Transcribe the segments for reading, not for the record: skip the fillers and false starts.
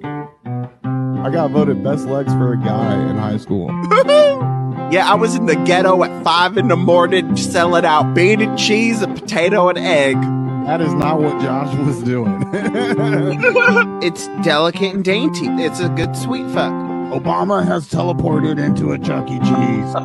I got voted best legs for a guy in high school. Yeah, I was in the ghetto at 5 in the morning selling out bean and cheese, a potato and egg. That is not what Josh was doing. It's delicate and dainty. It's a good sweet fuck. Obama has teleported into a Chuck E. Cheese.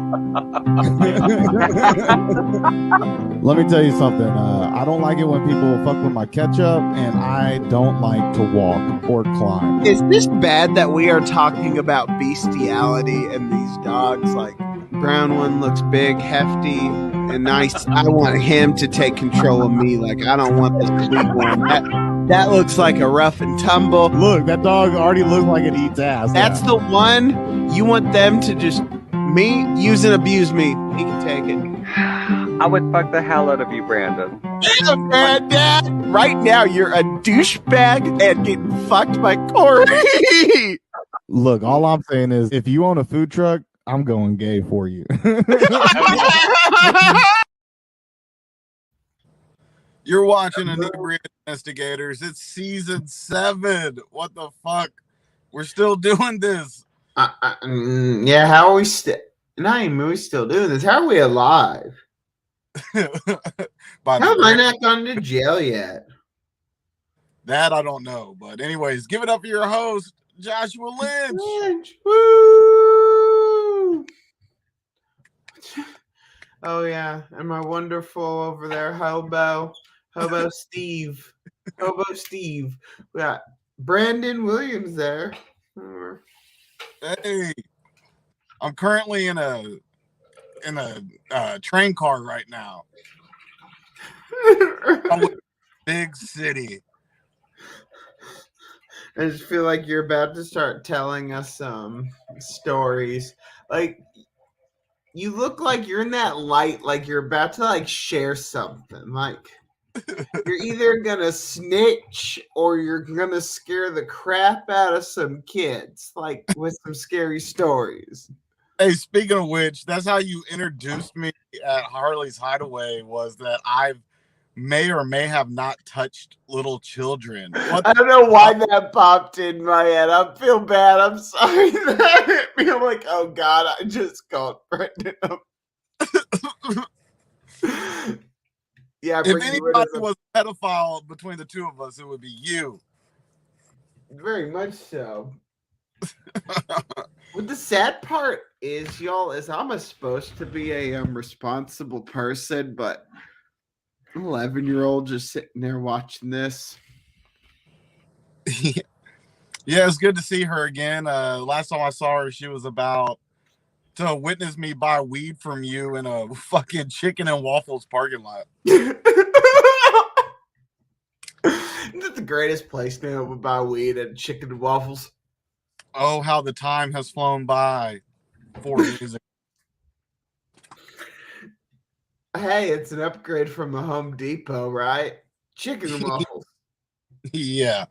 Let me tell you something. I don't like it when people fuck with my ketchup, and I don't like to walk or climb. Is this bad that we are talking about bestiality and these dogs? Like, brown one looks big, hefty, and nice. I want him to take control of me. Like, I don't want this sweet one. That looks like a rough and tumble. Look, that dog already looks like it eats ass. That's the one you want them to just use and abuse me. He can take it. I would fuck the hell out of you, Brandon. Yeah, man, Dad. Right now, you're a douchebag and getting fucked by Corey. Look, all I'm saying is, if you own a food truck, I'm going gay for you. You're watching Inebriated Investigators. It's season 7. What the fuck? We're still doing this. Yeah, how are we still? Not even we still doing this. How are we alive? How have I not gone to jail yet? That I don't know. But anyways, give it up for your host, Joshua Lynch. Woo! Oh yeah, and my wonderful over there, Hobo Steve. Hobo Steve. We got Brandon Williams there. Hey, I'm currently in a train car right now. Big city. I just feel like you're about to start telling us some stories. Like, you look like you're in that light, like you're about to like share something. Like, you're either gonna snitch or you're gonna scare the crap out of some kids, like with some scary stories. Hey, speaking of which, that's how you introduced me at Harley's Hideaway, was that I may or may have not touched little children. I don't know why that popped in my head. I feel bad. I'm sorry that hit me. I'm like, oh God, I just called Brendan up. Yeah, if anybody was a pedophile between the two of us, it would be you. Very much so. Well, the sad part is, y'all, is I'm supposed to be a responsible person, but 11-year-old just sitting there watching this. Yeah, it's good to see her again. Last time I saw her, she was about to witness me buy weed from you in a fucking Chicken and Waffles parking lot. Isn't that the greatest place now to buy weed at Chicken and Waffles? Oh, how the time has flown by 4 years ago. Hey, it's an upgrade from the Home Depot, right? Chicken and Waffles. Yeah.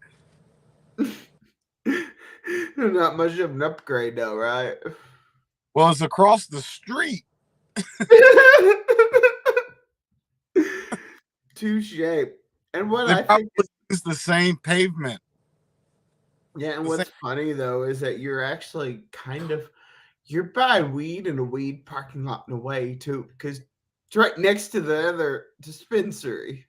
Not much of an upgrade, though, right? Well, it's across the street. Touche. And what They I think is the same pavement. Yeah, and what's funny though is that you're actually you're buying weed in a weed parking lot in a way too, because it's right next to the other dispensary.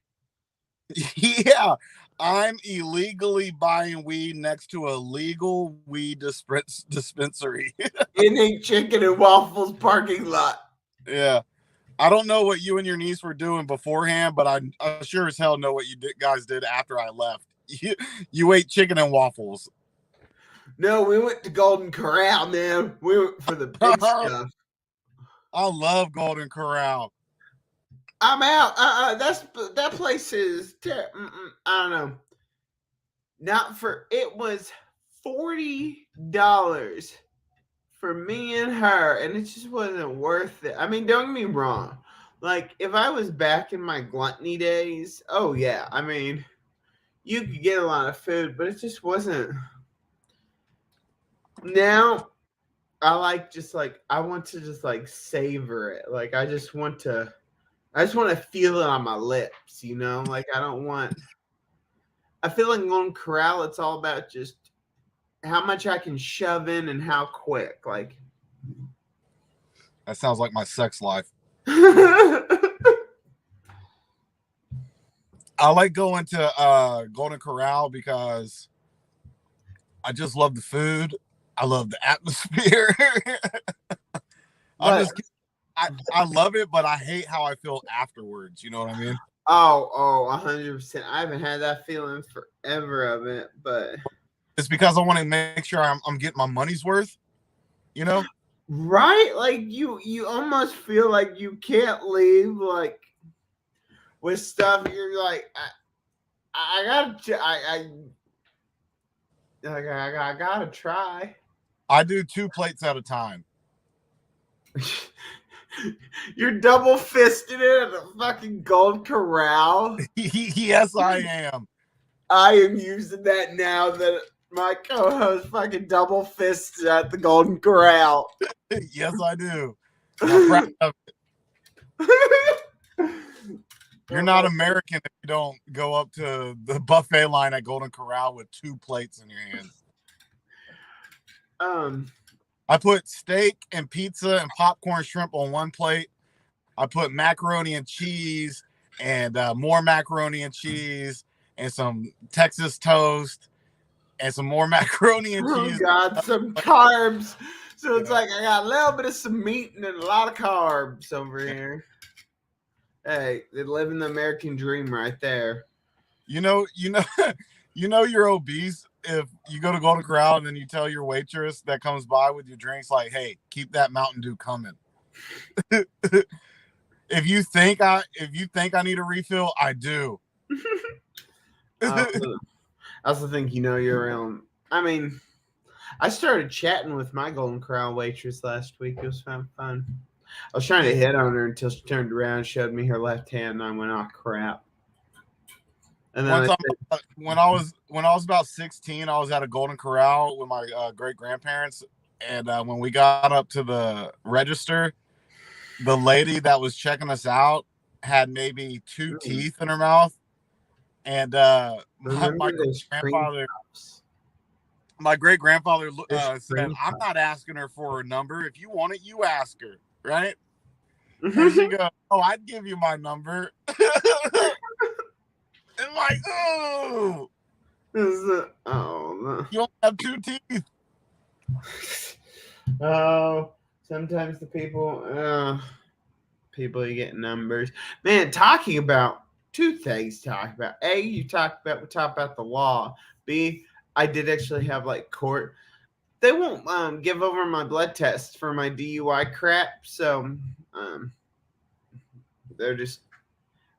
Yeah, I'm illegally buying weed next to a legal weed dispensary in a Chicken and Waffles parking lot. Yeah, I don't know what you and your niece were doing beforehand, but I sure as hell know what you guys did after I left. You ate Chicken and Waffles. No, we went to Golden Corral, man. We went for the big stuff. I love Golden Corral. I'm out. That place is. I don't know. Not for it was $40 for me and her, and it just wasn't worth it. I mean, don't get me wrong. Like, if I was back in my gluttony days, oh yeah. I mean, you could get a lot of food, but it just wasn't. Now, I want to just like savor it. Like, I just want to feel it on my lips, you know? Like, I feel like Golden Corral, it's all about just how much I can shove in and how quick. Like, That sounds like my sex life. I like going to Golden Corral because I just love the food. I love the atmosphere. I love it, but I hate how I feel afterwards. You know what I mean? Oh, 100%. I haven't had that feeling forever of it, but it's because I want to make sure I'm getting my money's worth. You know? Right? Like you almost feel like you can't leave. Like with stuff, you're like, I gotta try. I do 2 plates at a time. You're double fisted it at the fucking Golden Corral. Yes, I am. I am using that now that my co-host fucking double fisted at the Golden Corral. Yes, I do. I'm proud of it. You're not American if you don't go up to the buffet line at Golden Corral with 2 plates in your hands. I put steak and pizza and popcorn shrimp on 1 plate. I put macaroni and cheese and more macaroni and cheese and some Texas toast and some more macaroni and cheese. Oh God, some carbs. So it's like I got a little bit of some meat and a lot of carbs over here. Hey, they're living the American dream right there. You know you're obese if you go to Golden Corral and then you tell your waitress that comes by with your drinks, like, hey, keep that Mountain Dew coming. If you think I need a refill, I do. I also think you're around. I mean, I started chatting with my Golden Corral waitress last week. It was fun. I was trying to hit on her until she turned around and showed me her left hand, and I went, "Oh crap!" And then when I was about 16, I was at a Golden Corral with my great grandparents, and when we got up to the register, the lady that was checking us out had maybe 2 teeth in her mouth, and my great grandfather said, "I'm not asking her for her number. If you want it, you ask her, right?" And she goes, "Oh, I'd give you my number." And like, oh, no. You only have 2 teeth. Oh, sometimes the people you get numbers. Man, talking about 2 things. Talk about A, we talk about the law. B, I did actually have like court. They won't give over my blood test for my DUI crap, so they're just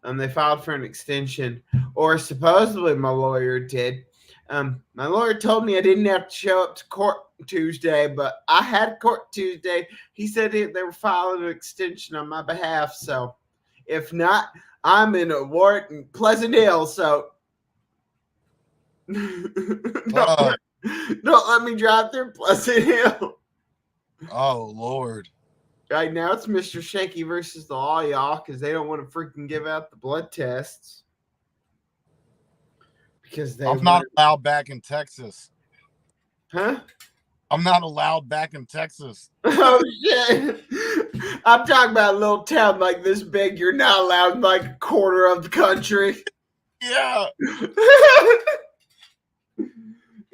they filed for an extension, or supposedly my lawyer did. My lawyer told me I didn't have to show up to court Tuesday, but I had court Tuesday. He said they were filing an extension on my behalf, so if not, I'm in a ward in Pleasant Hill, so don't let me drive through Pleasant Hill. Oh, Lord. Right now, it's Mr. Shaky versus the law, y'all, because they don't want to freaking give out the blood tests. Because I'm not allowed back in Texas. Huh? I'm not allowed back in Texas. Oh, shit. I'm talking about a little town like this big. You're not allowed in like a quarter of the country. Yeah.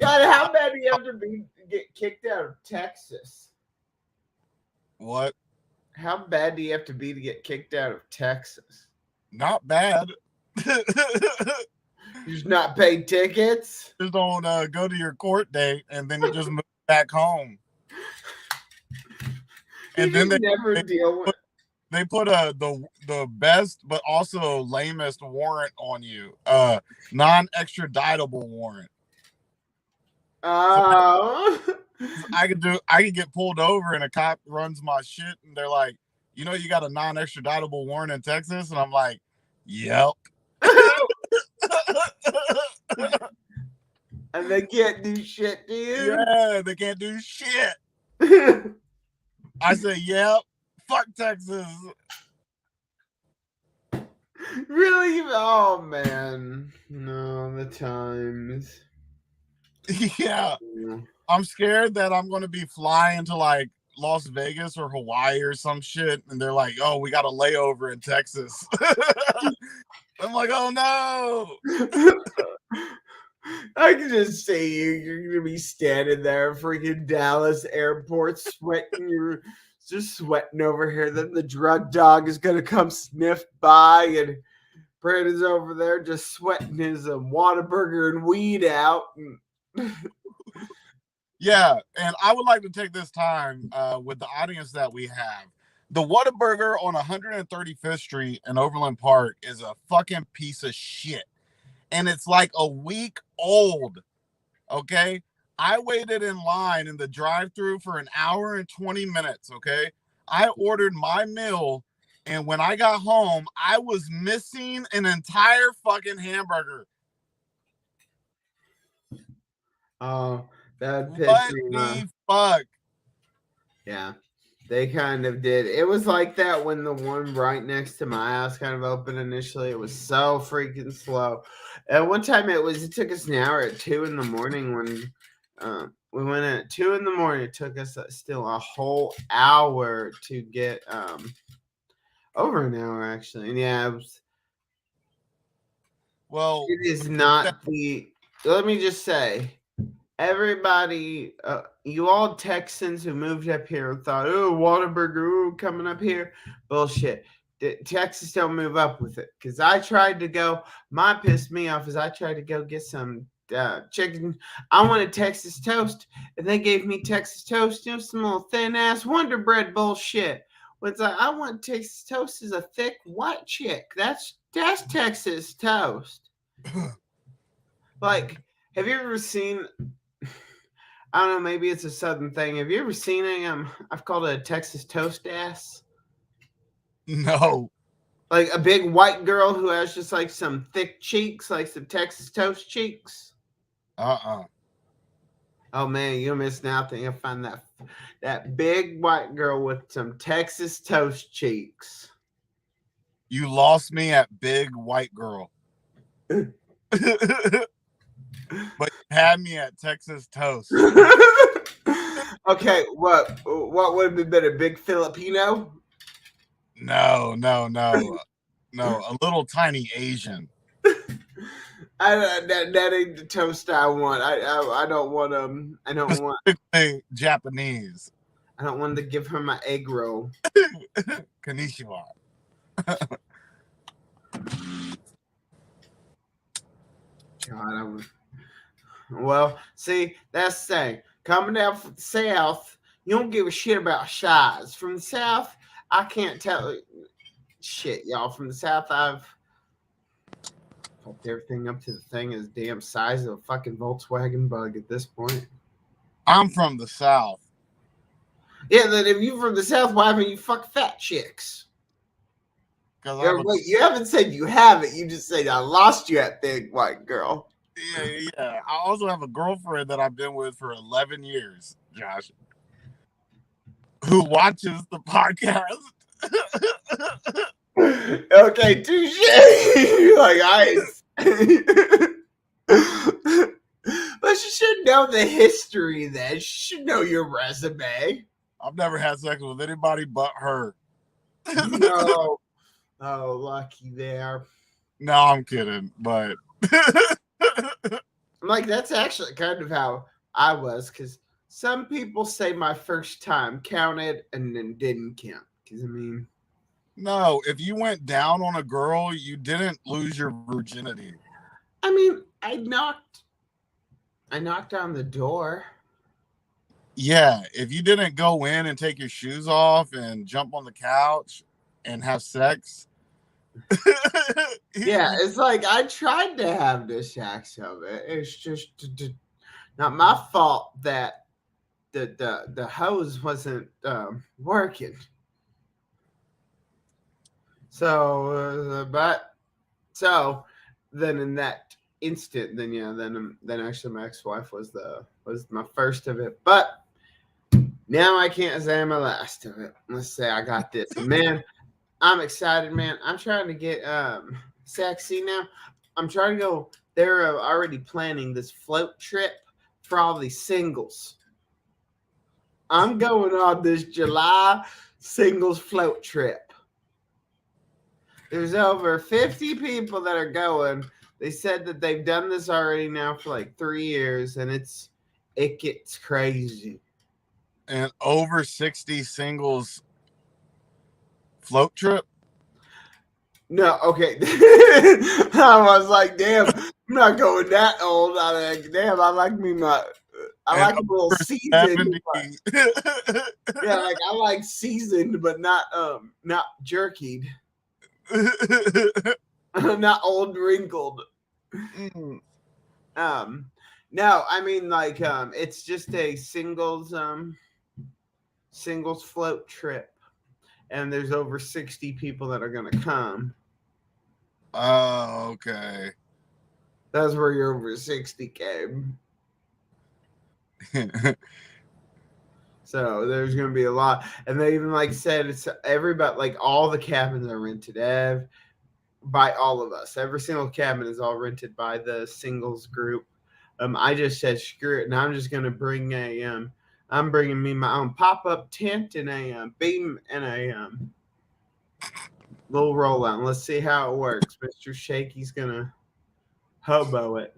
God, how bad do you have to get kicked out of Texas? What? How bad do you have to be to get kicked out of Texas? Not bad. You just not pay tickets? Just don't go to your court date, and then you just move back home. And then they put the best but also lamest warrant on you, non-extraditable warrant. Oh. I could get pulled over and a cop runs my shit and they're like, you got a non-extraditable warrant in Texas? And I'm like, yep. And they can't do shit to you? Yeah, they can't do shit. I say, yep, fuck Texas. Really? Oh, man. No, the times. Yeah, I'm scared that I'm going to be flying to like Las Vegas or Hawaii or some shit, and they're like, "Oh, we got a layover in Texas." I'm like, "Oh no!" I can just see you. You're gonna be standing there, freaking Dallas airport, sweating. You're just sweating over here. Then the drug dog is gonna come sniff by, and Brandon's over there just sweating his Whataburger and weed out. Yeah, and I would like to take this time with the audience that we have. The Whataburger on 135th Street in Overland Park is a fucking piece of shit. And it's like a week old. Okay. I waited in line in the drive-thru for an hour and 20 minutes. Okay. I ordered my meal, and when I got home, I was missing an entire fucking hamburger. Oh, that What pissed me off. the fuck? Yeah, they kind of did. It was like that when the one right next to my house kind of opened initially. It was so freaking slow. At one time, it took us an hour at 2 in the morning when we went at 2 in the morning. It took us still a whole hour to get over an hour actually. And yeah, Well, it is not the. Let me just say. Everybody, you all Texans who moved up here thought, oh, Whataburger, coming up here. Bullshit. Texas don't move up with it. Because I tried to go, my pissed me off is I tried to go get some chicken. I wanted Texas toast, and they gave me Texas toast, some little thin-ass Wonder Bread bullshit. It's like, I want Texas toast as a thick white chick. That's Texas toast. Like, have you ever seen... I don't know, maybe it's a southern thing. Have you ever seen I've called it a Texas toast ass? no. Like a big white girl who has just like some thick cheeks, like some Texas toast cheeks. Oh man, you're missing out. You'll find that big white girl with some Texas toast cheeks. You lost me at big white girl. But you had me at Texas toast. Okay, what would have been a big Filipino? No. A little tiny Asian. That ain't the toast I want. I don't want I don't want Japanese. I don't want to give her my egg roll. Konnichiwa. God, well, see, that's the thing. Coming down from the South, you don't give a shit about shies. From the South, I can't tell shit, y'all. From the South, I've fucked everything up to the thing is damn size of a fucking Volkswagen Bug at this point. I'm from the South. Yeah, then if you're from the South, why haven't you fucked fat chicks? Wait, you haven't said you haven't. You just said I lost you at big white girl. Yeah. I also have a girlfriend that I've been with for 11 years, Josh, who watches the podcast. Okay, touche. You're like, but she should know the history then. She should know your resume. I've never had sex with anybody but her. No. Oh, lucky there. No, I'm kidding, but I'm like, that's actually kind of how I was, because some people say my first time counted and then didn't count. Because no, if you went down on a girl, you didn't lose your virginity. I knocked on the door. Yeah, if you didn't go in and take your shoes off and jump on the couch and have sex. Yeah, it's like I tried to have the sex of it. It's just not my fault that the hose wasn't working. So then in that instant, then actually my ex-wife was my first of it, but now I can't say I'm the last of it. Let's say I got this, man. I'm excited, man. I'm trying to get sexy now. I'm trying to go. They're already planning this float trip for all these singles. I'm going on this July singles float trip. There's over 50 people that are going. They said that they've done this already now for like 3 years, and it gets crazy. And over 60 singles float trip? No, okay. I was like, damn, I'm not going that old. I like, damn, I like a little seasoned. Yeah, like I like seasoned, but not jerkied. Not old wrinkled. No, I mean like it's just a singles float trip, and there's over 60 people that are gonna come. Oh, okay. That's where you're over 60 came. So there's gonna be a lot, and they even like said it's everybody, like all the cabins are rented by all of us. Every single cabin is all rented by the singles group. I just said screw it, and I'm just gonna bring I'm bringing me my own pop-up tent and a beam and a little rollout. Let's see how it works. Mr. Shaky's gonna hobo it.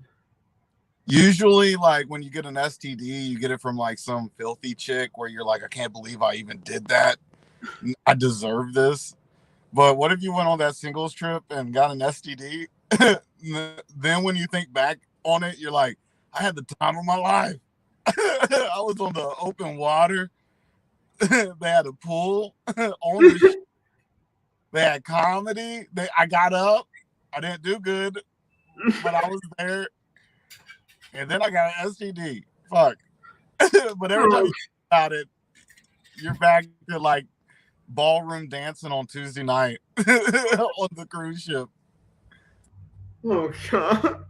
Usually, like when you get an STD, you get it from like some filthy chick where you're like, I can't believe I even did that. I deserve this. But what if you went on that singles trip and got an STD? Then when you think back on it, you're like, I had the time of my life. I was on the open water. They had a pool on the They had comedy. I got up. I didn't do good, but I was there. And then I got an STD. Fuck. But every time you think about it, you're back to like ballroom dancing on Tuesday night on the cruise ship. Oh God.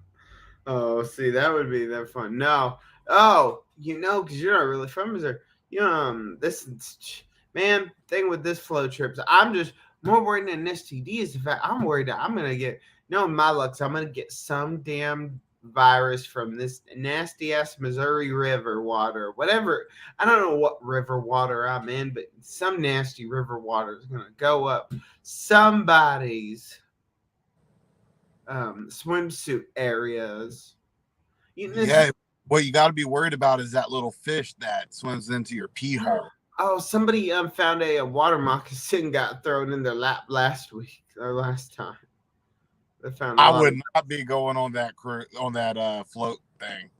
Oh, see, that would be that fun. No. Oh, because you're not really from Missouri. This man thing with this flow trips. I'm just more worried than an STD is the fact I'm worried that I'm gonna get my luck. So I'm gonna get some damn virus from this nasty ass Missouri River water, whatever. I don't know what river water I'm in, but some nasty river water is gonna go up somebody's swimsuit areas. Yeah, what you got to be worried about is that little fish that swims into your pee hole. Oh, somebody found a water moccasin got thrown in their lap last week or last time. They found. I would not be going on that float thing.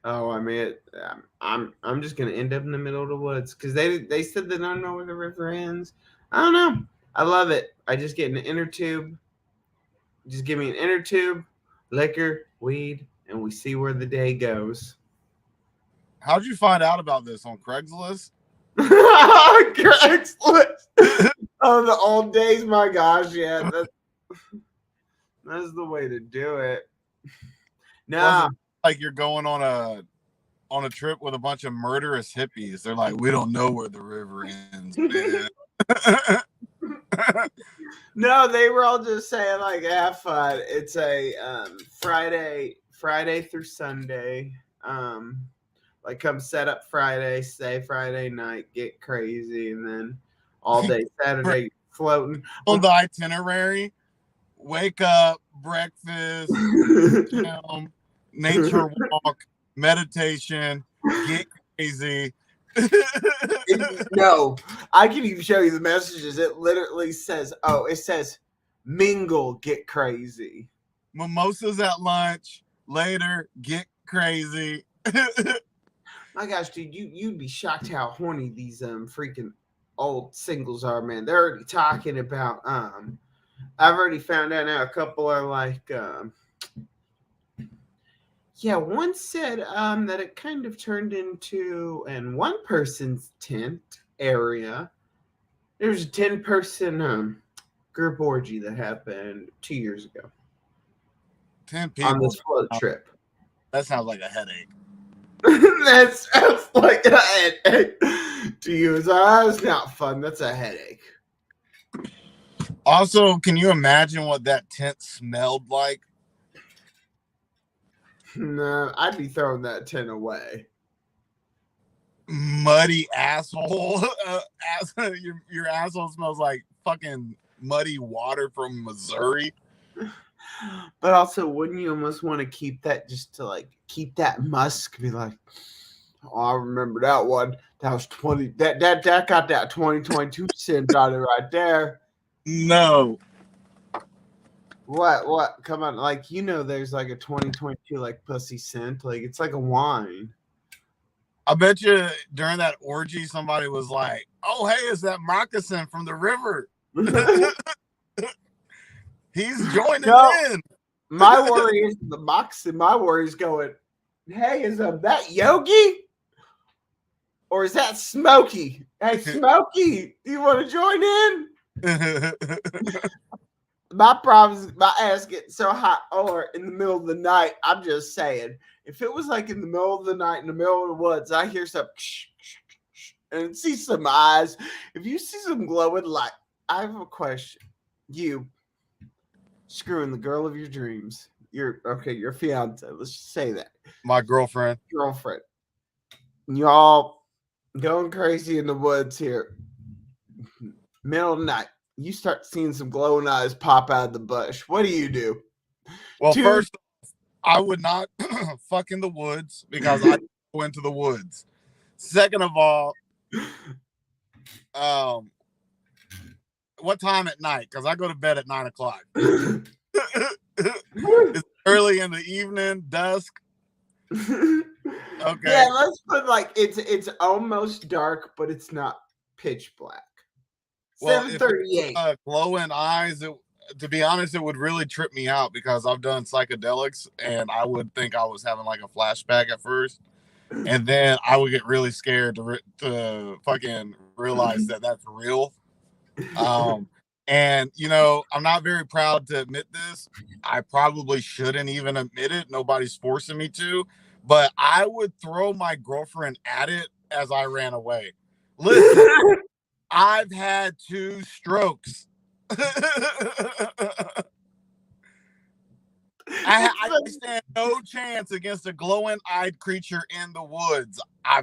Oh, I mean, I'm just gonna end up in the middle of the woods because they said they don't know where the river ends. I don't know. I love it. I just get an inner tube. Just give me an inner tube, liquor, weed, and we see where the day goes. How'd you find out about this on Craigslist? Craigslist. Oh, the old days, my gosh, yeah. That's the way to do it. No. Like you're going on a trip with a bunch of murderous hippies. They're like, we don't know where the river ends, man. No, they were all just saying like have fun. It's a Friday through Sunday. Like come set up Friday, stay Friday night, get crazy, and then all day Saturday floating. On the itinerary, wake up, breakfast, nature walk, meditation, get crazy. No, I can even show you the messages. It literally says, mingle, get crazy. Mimosas at lunch, later, get crazy. My gosh, dude, you'd be shocked how horny these freaking old singles are, man. They're already talking about I've already found out now a couple are like one said that it kind of turned into in one person's tent area. There's a 10-person group orgy that happened 2 years ago. 10 people on this float trip. That sounds like a headache. That sounds like a headache to you. So that's not fun. That's a headache. Also, can you imagine what that tent smelled like? No, I'd be throwing that 10 away. Muddy asshole. Your asshole smells like fucking muddy water from Missouri. But also, wouldn't you almost want to keep that just to like keep that musk? Be like, oh, I remember that one. That was 20. That got that 2022 scent on it right there. No. What? Come on, like there's like a 2022 like pussy scent. Like it's like a wine. I bet you during that orgy somebody was like, "Oh, hey, it's that moccasin from the river. He's joining in." My worry is the moccasin. My worry is going, hey, is that Yogi? Or is that Smokey? Hey, Smokey, do you want to join in? My problem is my ass getting so hot or in the middle of the night. I'm just saying, if it was like in the middle of the night, in the middle of the woods, I hear some and see some eyes. If you see some glowing light, I have a question. You screwing the girl of your dreams. Your fiance. Let's just say that. My girlfriend. Y'all going crazy in the woods here. Middle of the night. You start seeing some glowing eyes pop out of the bush. What do? Well, first, I would not fuck in the woods because I go into the woods. Second of all, what time at night? Because I go to bed at 9 o'clock. It's early in the evening, dusk. Okay. Yeah, let's put like it's almost dark, but it's not pitch black. Well, 7:38. Glowing eyes. To be honest, it would really trip me out because I've done psychedelics and I would think I was having like a flashback at first, and then I would get really scared to fucking realize that that's real. And I'm not very proud to admit this. I probably shouldn't even admit it. Nobody's forcing me to, but I would throw my girlfriend at it as I ran away. Listen, I've had 2 strokes. I stand no chance against a glowing-eyed creature in the woods. I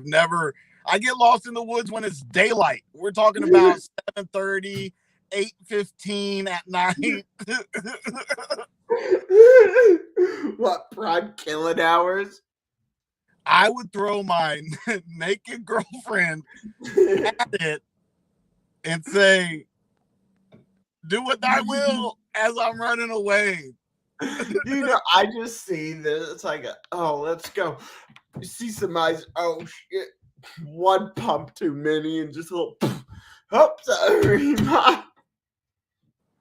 get lost in the woods when it's daylight. We're talking about 7:30, 8:15 at night. What, prime killing hours? I would throw my naked girlfriend at it and say, do what thy will as I'm running away. I just see this. It's like, let's go. You see some eyes. Oh, shit. One pump too many and just a little, sorry.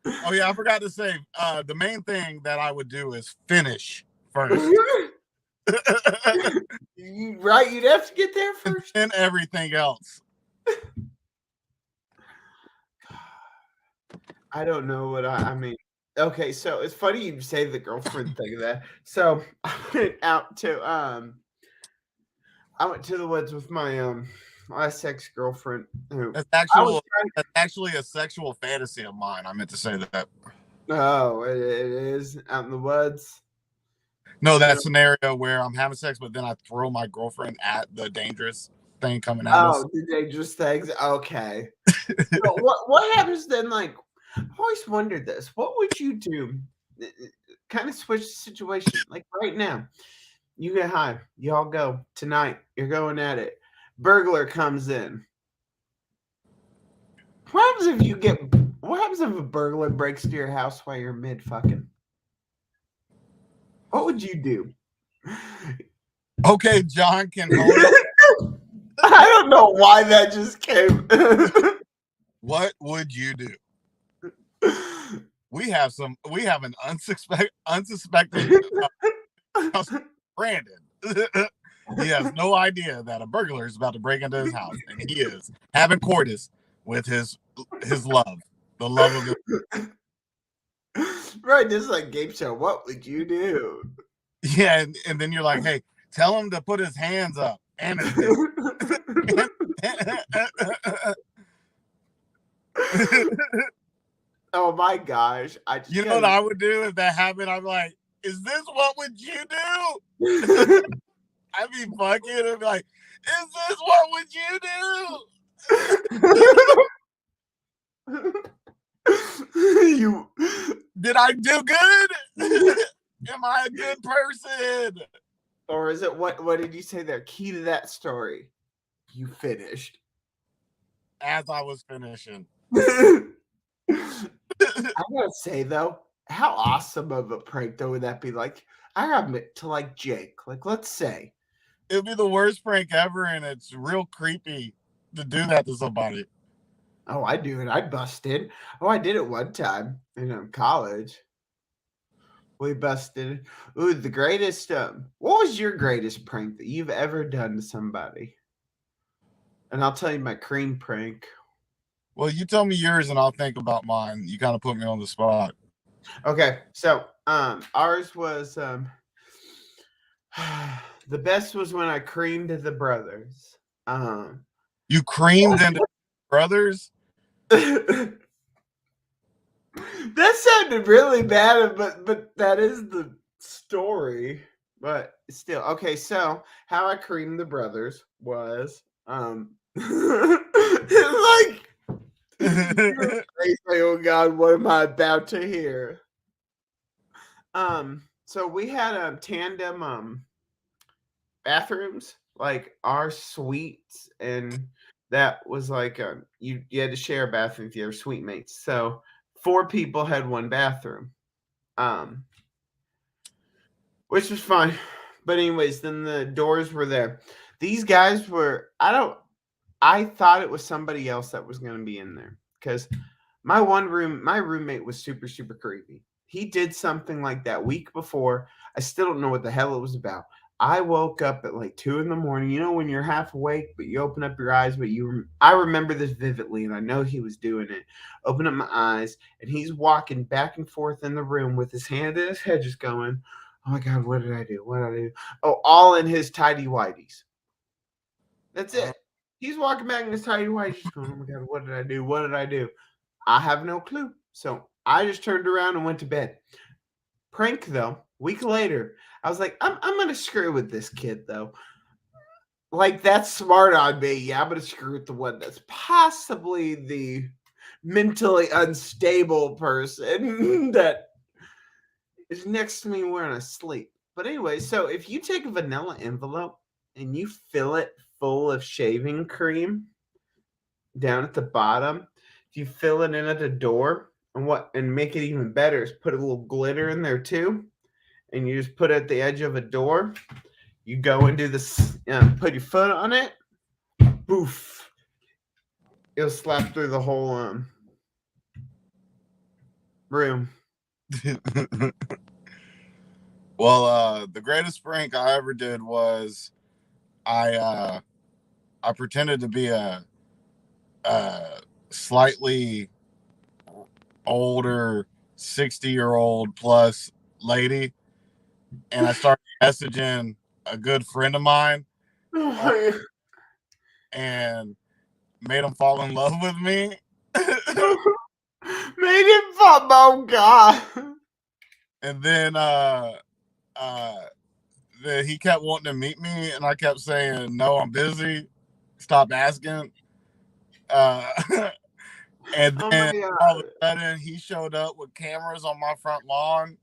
Oh, yeah, I forgot to say, the main thing that I would do is finish first. Right, you'd have to get there first. And everything else. I don't know what I mean. Okay, so it's funny you say the girlfriend thing there. So I went to the woods with my last ex-girlfriend. That's actually a sexual fantasy of mine. I meant to say that. Oh, it is out in the woods. No, that scenario where I'm having sex, but then I throw my girlfriend at the dangerous thing coming at us. Oh, the dangerous things. Okay. So what happens then? Like, I've always wondered this. What would you do? Kind of switch the situation. Like right now, you get high. Y'all go tonight. You're going at it. Burglar comes in. What happens if a burglar breaks to your house while you're mid fucking? What would you do? Okay, John can hold it. I don't know why that just came. What would you do? We have an unsuspecting Brandon. He has no idea that a burglar is about to break into his house, and he is having coitus with his love, the love of his. Right, this is like game show. What would you do? Yeah, and then you're like, hey, tell him to put his hands up. And oh my gosh! You know what I would do if that happened? I'm like, is this what would you do? I'd be fucking and be like, is this what would you You do? Did I do good? Am I a good person? or is it what did you say there? Key to that story. You finished. As I was finishing. I gotta say though, how awesome of a prank though would that be? Like, I gotta admit to like Jake. Like, let's say. It'd be the worst prank ever, and it's real creepy to do that to somebody. Oh, I do it. I busted. Oh, I did it one time in college. We busted. Ooh, the greatest. What was your greatest prank that you've ever done to somebody? And I'll tell you my cream prank. Well, you tell me yours, and I'll think about mine. You kind of put me on the spot. Okay, so ours was the best was when I creamed the brothers. You creamed into brothers? That sounded really bad, but that is the story. But still, okay. So how I creamed the brothers was like oh God, what am I about to hear? So we had tandem bathrooms, like our suites, and that was like you had to share a bathroom with your suite mates. So 4 people had one bathroom, which was fine. But anyways, then the doors were there. These guys were I thought it was somebody else that was going to be in there because my roommate was super super creepy. He did something like that week before. I still don't know what the hell it was about. I woke up at like 2 a.m. You know, when you're half awake, but you open up your eyes, but I remember this vividly, and I know he was doing it. Open up my eyes, and he's walking back and forth in the room with his hand in his head, just going, oh my God, what did I do? What did I do? Oh, all in his tidy whities. That's it. He's walking back in his tidy whities, just going, oh my God, what did I do? What did I do? I have no clue. So I just turned around and went to bed. Prank, though, week later, I was like, I'm going to screw with this kid, though. Like, that's smart on me. Yeah, I'm going to screw with the one that's possibly the mentally unstable person that is next to me when I sleep. But anyway, so if you take a vanilla envelope and you fill it full of shaving cream down at the bottom, if you fill it in at the door, and make it even better is put a little glitter in there too, and you just put it at the edge of a door. You go and do this, put your foot on it, boof, it'll slap through the whole room. Well, the greatest prank I ever did was I pretended to be a slightly older 60-year-old plus lady, and I started messaging a good friend of mine and made him fall in love with me. Made him fall, oh God. And then he kept wanting to meet me, and I kept saying, no, I'm busy. Stop asking. And then all of a sudden, he showed up with cameras on my front lawn.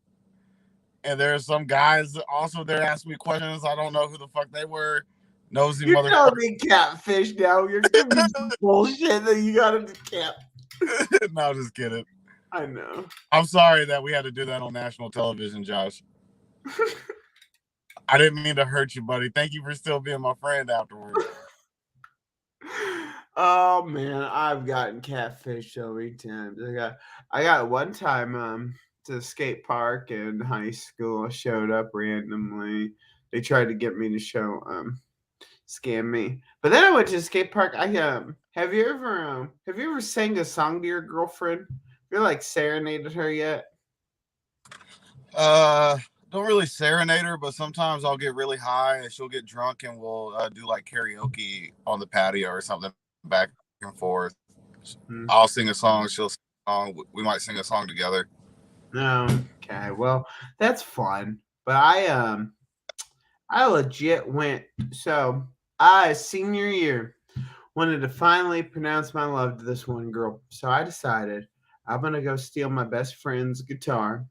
And there's some guys also there asking me questions. I don't know who the fuck they were. Nosy You're motherfucker. telling me catfish now. You're giving me some bullshit that you got into cat. No, just kidding. I know. I'm sorry that we had to do that on national television, Josh. I didn't mean to hurt you, buddy. Thank you for still being my friend afterwards. Oh man, I've gotten catfish so many times. I got one time to the skate park in high school. I showed up randomly. They tried to get me to show scam me. But then I went to the skate park. I have you ever sang a song to your girlfriend? Have you like serenaded her yet? Don't really serenade her, but sometimes I'll get really high and she'll get drunk and we'll do like karaoke on the patio or something back and forth. I'll sing a song, she'll sing a song. We might sing a song together. Okay, well, that's fun. But I legit went. So senior year wanted to finally pronounce my love to this one girl. So I decided I'm gonna go steal my best friend's guitar,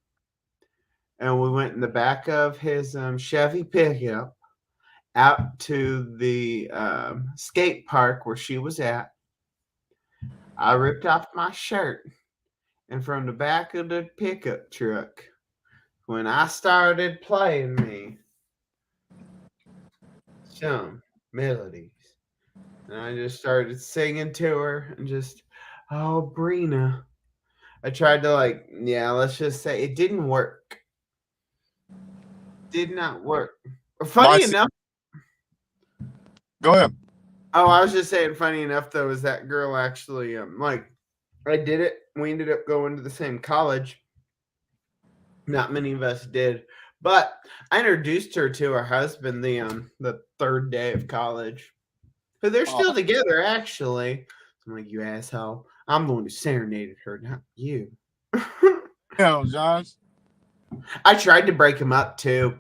and we went in the back of his Chevy pickup out to the skate park where she was at. I ripped off my shirt, and from the back of the pickup truck, when I started playing me some melodies, and I just started singing to her and just, oh, Brina. I tried to let's just say it didn't work. Did not work. Funny enough, Go ahead. oh, I was just saying, funny enough though, is that girl actually I did it. We ended up going to the same college. Not many of us did, but I introduced her to her husband the third day of college. So they're still together, actually. I'm like, you asshole! I'm the one who serenaded her, not you. Hell, Josh. I tried to break him up too.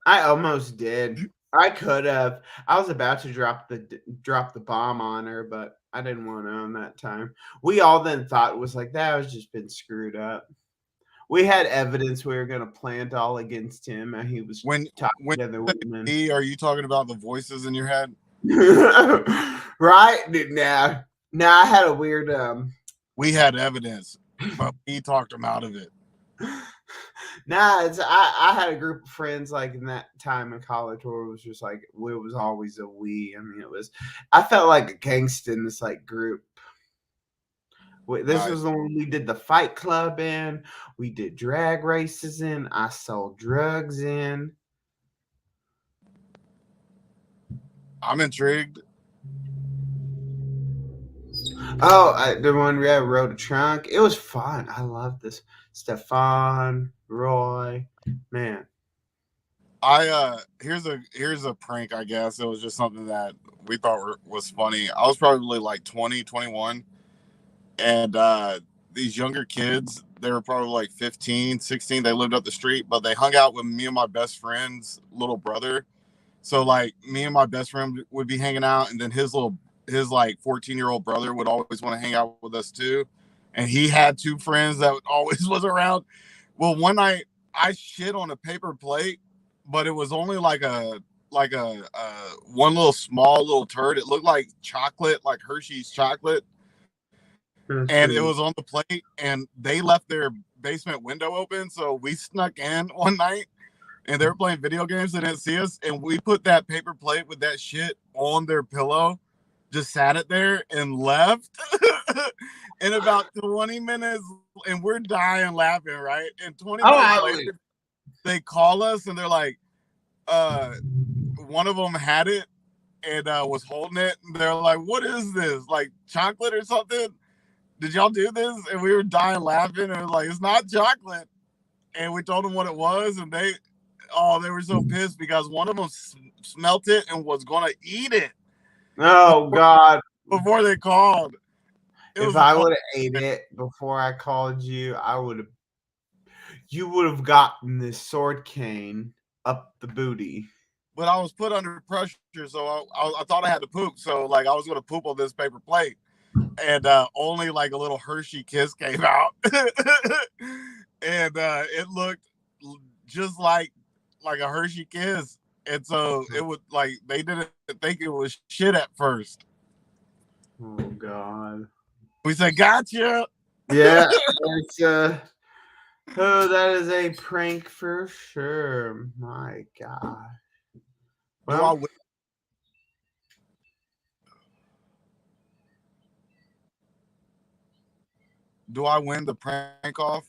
I almost did. I could have. I was about to drop the bomb on her, but I didn't want to on that time. We all then thought it was like that was just been screwed up. We had evidence we were going to plant all against him, and he was When talking to other women. are you talking about the voices in your head? Right? Now I had a weird. We had evidence, but he talked him out of it. I had a group of friends like in that time in college where it was just like it was always a we. I mean, I felt like a gangster in this like group. This was the one we did the Fight Club in. We did drag races in. I sold drugs in. I'm intrigued. Oh, the one we rode a trunk. It was fun. I love this. Stefan, Roy, man. Here's a prank, I guess. It was just something that we thought was funny. I was probably like 20, 21. And these younger kids, they were probably like 15, 16. They lived up the street, but they hung out with me and my best friend's little brother. So like me and my best friend would be hanging out, and then his like 14-year-old brother would always want to hang out with us too. And he had two friends that always was around. Well, one night I shit on a paper plate, but it was only like a one little small little turd. It looked like chocolate, like Hershey's chocolate. And it was on the plate, and they left their basement window open. So we snuck in one night, and they were playing video games. They didn't see us, and we put that paper plate with that shit on their pillow, just sat it there, and left. In about 20 minutes, and we're dying laughing, right? And 20 minutes later, they call us, and they're like, one of them had it and was holding it. And they're like, what is this? Like chocolate or something? Did y'all do this? And we were dying laughing. And it was like, it's not chocolate. And we told them what it was. And they were so pissed because one of them smelt it and was going to eat it. Oh, God. Before they called. If I would have ate it before I called you, you would have gotten this sword cane up the booty. But I was put under pressure, so I thought I had to poop. So like I was going to poop on this paper plate. And only like a little Hershey Kiss came out. And it looked just like a Hershey Kiss. And so it was like they didn't think it was shit at first. Oh God. We said gotcha. Yeah, it's that is a prank for sure. My God. Well, do I win the prank off?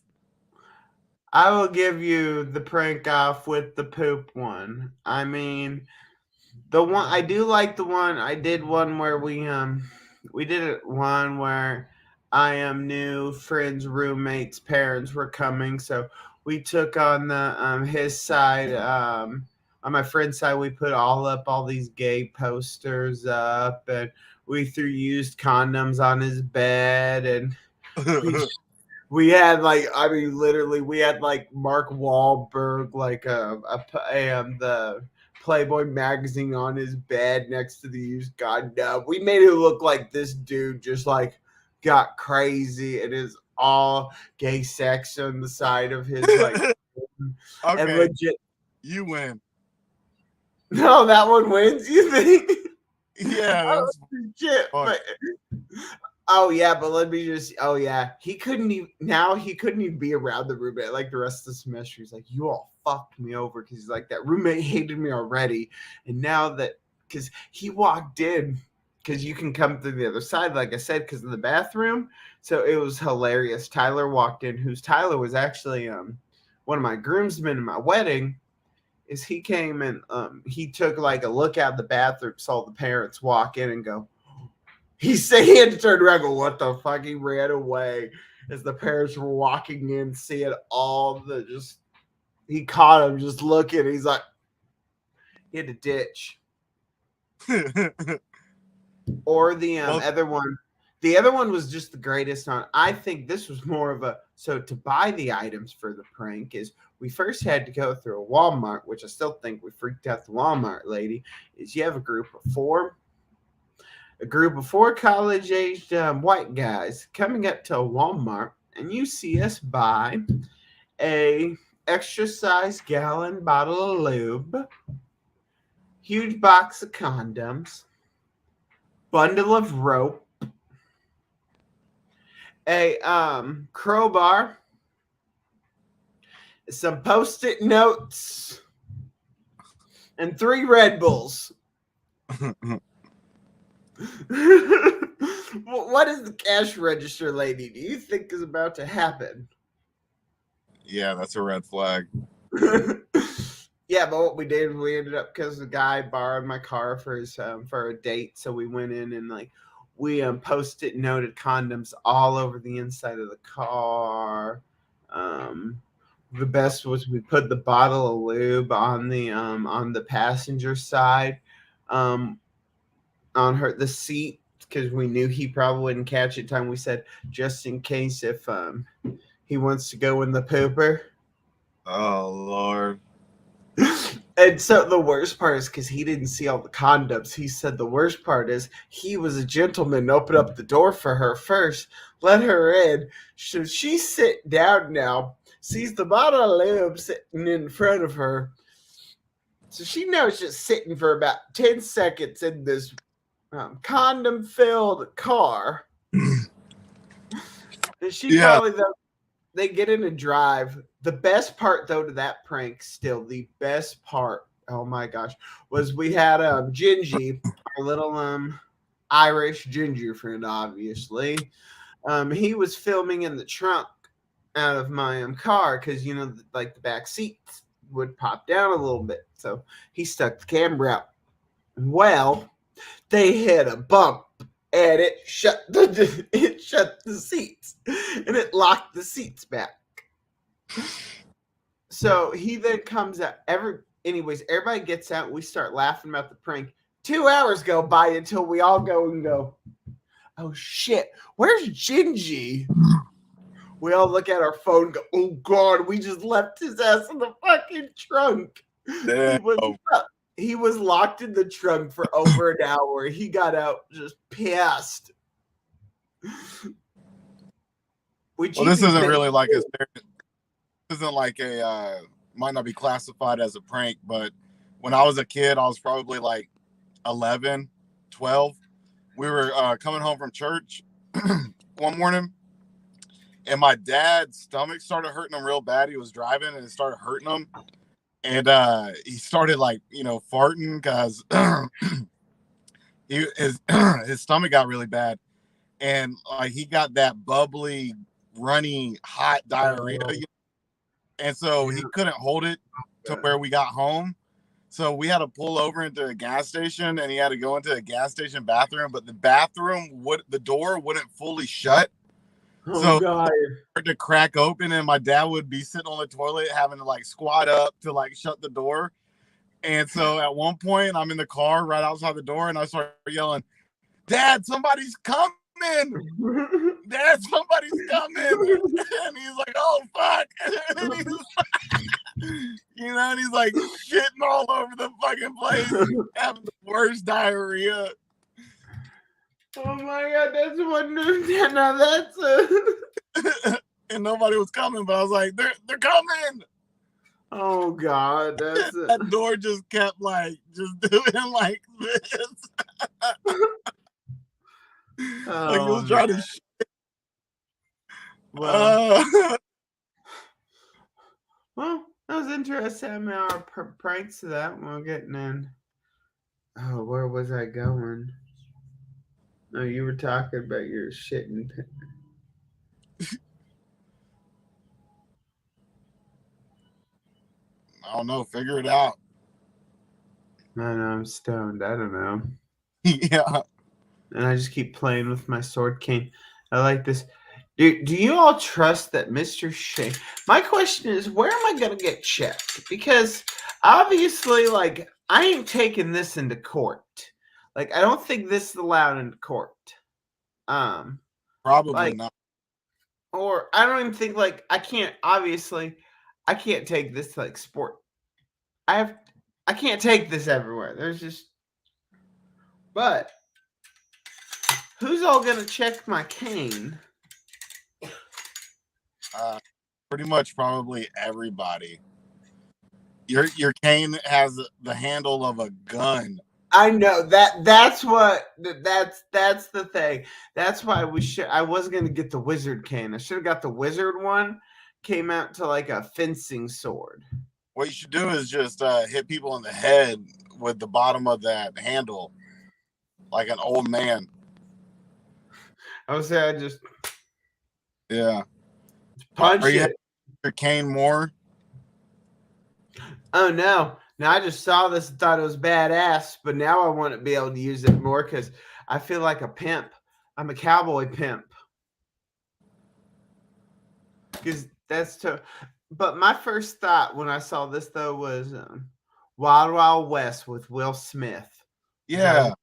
I will give you the prank off with the poop one. I mean, the one I do like the one I did one where we did it one where I knew friends' roommates' parents were coming, so we took on the his side. On my friend's side, we put all these gay posters up, and we threw used condoms on his bed, and We had like, I mean, literally, we had like Mark Wahlberg, like the Playboy magazine on his bed next to the used Gundam. We made it look like this dude just like got crazy and is all gay sex on the side of his like. And Okay, legit, you win. no, that one wins. You think? Yeah, Oh, that's shit. fuck. But, oh yeah, but let me just. Oh yeah, he couldn't even be around the roommate like the rest of the semester. He's like, you all fucked me over because he's like that roommate hated me already, and now that because he walked in because you can come through the other side, like I said, because of the bathroom. So it was hilarious. Tyler walked in, Tyler was actually one of my groomsmen in my wedding. Is he came and he took like a look out the bathroom, saw the parents walk in and go. He said he had to turn around and go, what the fuck? He ran away as the parents were walking in, seeing all the just he caught him just looking. He's like, he had to ditch. Or the other one. The other one was just the greatest on. I think this was more of a so to buy the items for the prank is we first had to go through a Walmart, which I still think we freaked out the Walmart lady. Is you have a group of four college-aged white guys coming up to a Walmart, and you see us buy a extra-sized gallon bottle of lube, huge box of condoms, bundle of rope, a crowbar, some Post-it notes, and 3 Red Bulls. What is the cash register lady do you think is about to happen? Yeah, that's a red flag. Yeah, but what we did, we ended up because the guy borrowed my car for his for a date, so we went in and like we Post-it noted condoms all over the inside of the car. The best was we put the bottle of lube on the passenger side, on the seat because we knew he probably wouldn't catch it. Time we said just in case if he wants to go in the pooper. Oh Lord. And so the worst part is because he didn't see all the condoms. He said the worst part is he was a gentleman, opened up the door for her first, let her in. So she sit down now, sees the bottle of lube sitting in front of her. So she knows just sitting for about 10 seconds in this condom-filled car. And she probably, though, they get in a drive. The best part, though, to that prank, still the best part, oh my gosh, was we had Gingy, our little Irish ginger friend, obviously. He was filming in the trunk out of my car because, you know, like the back seats would pop down a little bit. So he stuck the camera out. Well, they hit a bump and it shut the seats and it locked the seats back. So he then comes out. Everybody gets out. We start laughing about the prank. 2 hours go by until we all go and go, oh shit, where's Gingy? We all look at our phone and go, oh God, we just left his ass in the fucking trunk. He was locked in the trunk for over an hour. He got out just pissed. Well, this isn't really like this isn't like a might not be classified as a prank, but when I was a kid, I was probably like 11, 12. We were coming home from church one morning, and my dad's stomach started hurting him real bad. He was driving, and it started hurting him. And he started like, you know, farting because his stomach got really bad. And he got that bubbly, runny, hot diarrhea. And so he couldn't hold it to where we got home. So we had to pull over into a gas station, and he had to go into a gas station bathroom. But the door wouldn't fully shut. So God. to crack open, and my dad would be sitting on the toilet having to like squat up to like shut the door. And so at one point I'm in the car right outside the door and I start yelling, Dad, somebody's coming. Dad, somebody's coming. And he's like, oh, fuck. And he's and he's like shitting all over the fucking place, having the worst diarrhea. Oh my God, that's one. Now that's And nobody was coming, but I was like, they're coming. Oh God, that's That door just kept like just doing like this. Like it was trying to well, well, that was interesting. I mean, our pranks to that one we're getting in. Oh, where was I going? No, you were talking about your shitting. I don't know, figure it out. I know, I'm stoned. I don't know. Yeah. And I just keep playing with my sword cane. I like this. Do you all trust that Mr. Shane? My question is, where am I going to get checked? Because obviously, like, I ain't taking this into court. Like, I don't think this is allowed in court. Probably like, not. Or I don't even think, like, I can't take this to, like, sport. I can't take this everywhere. There's just, but who's all going to check my cane? Pretty much probably everybody. Your cane has the handle of a gun. I know that's the thing. That's why I wasn't gonna get the wizard cane. I should have got the wizard one. Came out to like a fencing sword. What you should do is just hit people in the head with the bottom of that handle, like an old man. I would say I just punch it. Your cane more? Oh no. Now I just saw this and thought it was badass, but now I want to be able to use it more because I feel like a pimp. I'm a cowboy pimp. Because that's but my first thought when I saw this though was Wild Wild West with Will Smith. Yeah.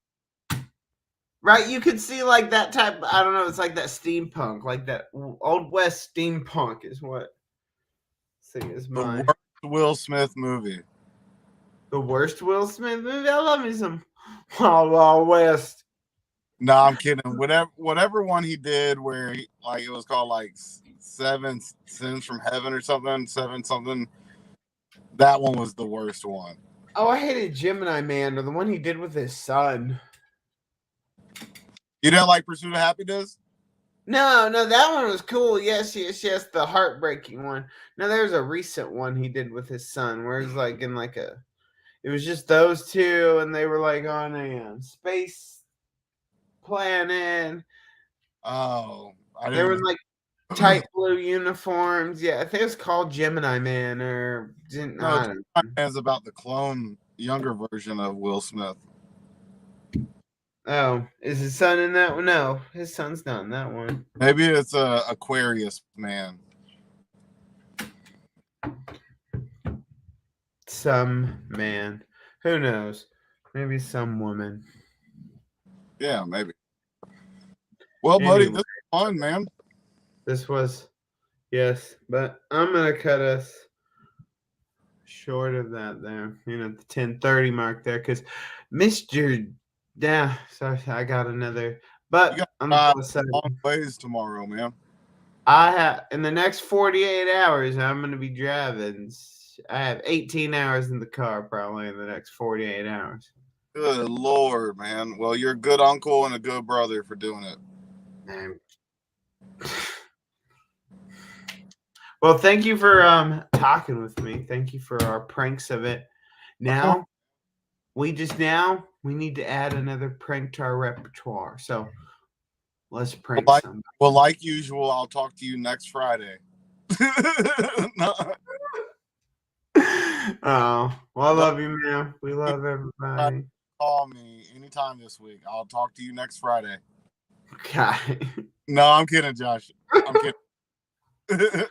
Right, you could see like that type. I don't know. It's like that steampunk, like that old West steampunk is what. Is mine. The worst Will Smith movie. The worst Will Smith movie. I love me some Wild Wild West. No, I'm kidding. Whatever one he did, where it was called like 7 Sins from Heaven or something, 7 something. That one was the worst one. Oh, I hated Gemini Man, or the one he did with his son. You didn't like Pursuit of Happiness? No, that one was cool. Yes, the heartbreaking one. Now there's a recent one he did with his son, where it's like in like a, it was just those two, and they were like on a space planet. Oh, they were in like tight blue uniforms. Yeah, I think it's called Gemini Man, or Gemini Man's about the clone, younger version of Will Smith. Oh, is his son in that one? No, his son's not in that one. Maybe it's Aquarius Man. Some man. Who knows? Maybe some woman. Yeah, maybe. Well, buddy, this was fun, man. This was, yes, but I'm going to cut us short of that there. The 10:30 mark there, because Mr. Yeah, so I got another. But I'm long ways tomorrow, man. I have in the next 48 hours. I'm going to be driving. I have 18 hours in the car, probably in the next 48 hours. Good Lord, man. Well, you're a good uncle and a good brother for doing it. Man. Well, thank you for talking with me. Thank you for our pranks of it. Now. We need to add another prank to our repertoire. So let's prank somebody. Well, like usual, I'll talk to you next Friday. No. Oh, well, I love you, man. We love everybody. Call me anytime this week. I'll talk to you next Friday. Okay. No, I'm kidding, Josh. I'm kidding.